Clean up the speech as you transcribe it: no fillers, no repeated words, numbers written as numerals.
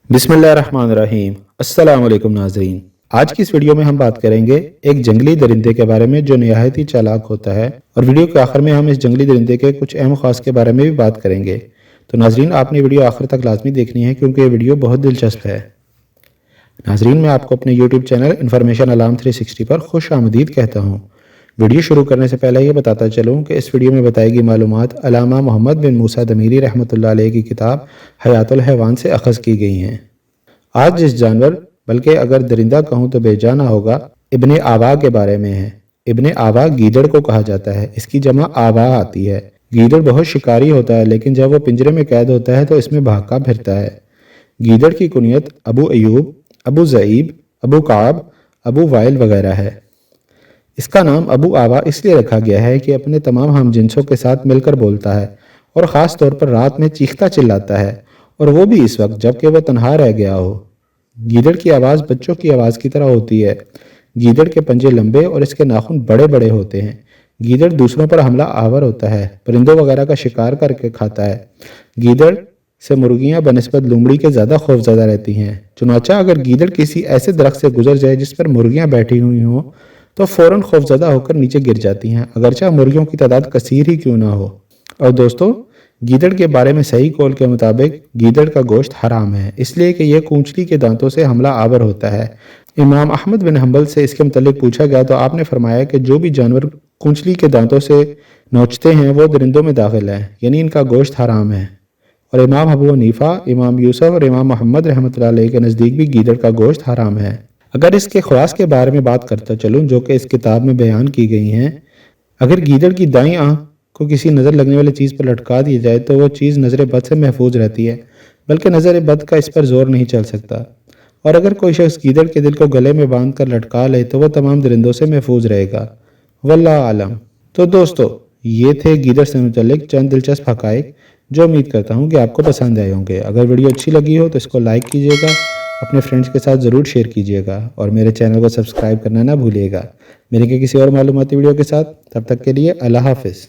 बिस्मिल्लाहिर्रहमानिर्रहीम। अस्सलाम वालेकुम नाज़रीन। आज की इस वीडियो में हम बात करेंगे एक जंगली दरिंदे के बारे में जो निहायत ही चालाक होता है, और वीडियो के आखिर में हम इस जंगली दरिंदे के कुछ अहम ख़ास के बारे में भी बात करेंगे। तो नाज़रीन, आपने वीडियो आखिर तक लाजमी देखनी है क्योंकि ये वीडियो बहुत दिलचस्प है। नाज़रीन, मैं आपको अपने यूट्यूब चैनल इन्फॉर्मेशन अलार्म 360 पर खुश आमदीद कहता हूँ। वीडियो शुरू करने से पहले ये बताता चलूँ कि इस वीडियो में बताई गई मालूमात अल्लामा मोहम्मद बिन मूसा दमीरी रहमतुल्लाह अलैह की किताब हयातुल हैवान से अखज़ की गई हैं। आज जिस जानवर, बल्कि अगर दरिंदा कहूँ तो बेजाना होगा, इब्ने आवा के बारे में है। इब्ने आवा गीदड़ को कहा जाता है। इसकी जमा आवा आती है। गीदड़ बहुत शिकारी होता है, लेकिन जब वो पिंजरे में कैद होता है तो इसमें भागता फिरता है। गीदड़ की कुनियत अबू अयूब, अबू ज़ईब, अबू काब, अबू वाइल वगैरह है। इसका नाम अबू आवा इसलिए रखा गया है कि अपने तमाम हमजिनसों के साथ मिलकर बोलता है और ख़ास तौर पर रात में चीखता चिल्लाता है, और वो भी इस वक्त जबकि वह तन्हा रह गया हो। गीदड़ की आवाज़ बच्चों की आवाज़ की तरह होती है। गीदड़ के पंजे लंबे और इसके नाखून बड़े बड़े होते हैं। गीदड़ दूसरों पर हमला आवर होता है, परिंदों वगैरह का शिकार करके खाता है। गीदड़ से मुर्गियां बनिस्बत लोमड़ी के ज़्यादा खौफज़दा रहती हैं। चुनाचा अगर गीदड़ किसी ऐसे दरख्त से गुजर जाए जिस पर मुर्गियां बैठी हुई हों तो फ़ौरन खौफज़दा होकर नीचे गिर जाती हैं, अगरचे मुर्गियों की तादाद कसीर ही क्यों ना हो। और दोस्तों, गीदड़ के बारे में सही कौल के मुताबिक गीदड़ का गोश्त हराम है, इसलिए कि यह कूंचली के दांतों से हमला आवर होता है। इमाम अहमद बिन हंबल से इसके मुतालिक पूछा गया तो आपने फरमाया कि जो भी जानवर कूंचली के दांतों से नोचते हैं वो दरिंदों में दाखिल है, यानी इनका गोश्त हराम है। और इमाम अबू हनीफा, इमाम यूसुफ और इमाम मोहम्मद रहमतुल्लाह अलैह के नज़दीक भी गीदड़ का गोश्त हराम है। अगर इसके ख़वास के बारे में बात करता चलूँ जो कि इस किताब में बयान की गई हैं, अगर गीदड़ की दाईं आँख को किसी नज़र लगने वाली चीज़ पर लटका दी जाए तो वो चीज़ नज़र बद से महफूज रहती है, बल्कि नज़र बद का इस पर ज़ोर नहीं चल सकता। और अगर कोई शख्स गीदड़ के दिल को गले में बांध कर लटका ले तो वह तमाम दरिंदों से महफूज रहेगा। वल्लाह आलम। तो दोस्तों, ये थे गीदड़ से मुतल्लिक चंद दिलचस्प हक़ाइक़ जो उम्मीद करता हूँ कि आपको पसंद आए होंगे। अगर वीडियो अच्छी लगी हो तो इसको लाइक कीजिएगा, अपने फ्रेंड्स के साथ ज़रूर शेयर कीजिएगा, और मेरे चैनल को सब्सक्राइब करना ना भूलिएगा। मिलेंगे किसी और मालूमाती वीडियो के साथ, तब तक के लिए अल्लाह हाफ़िज़।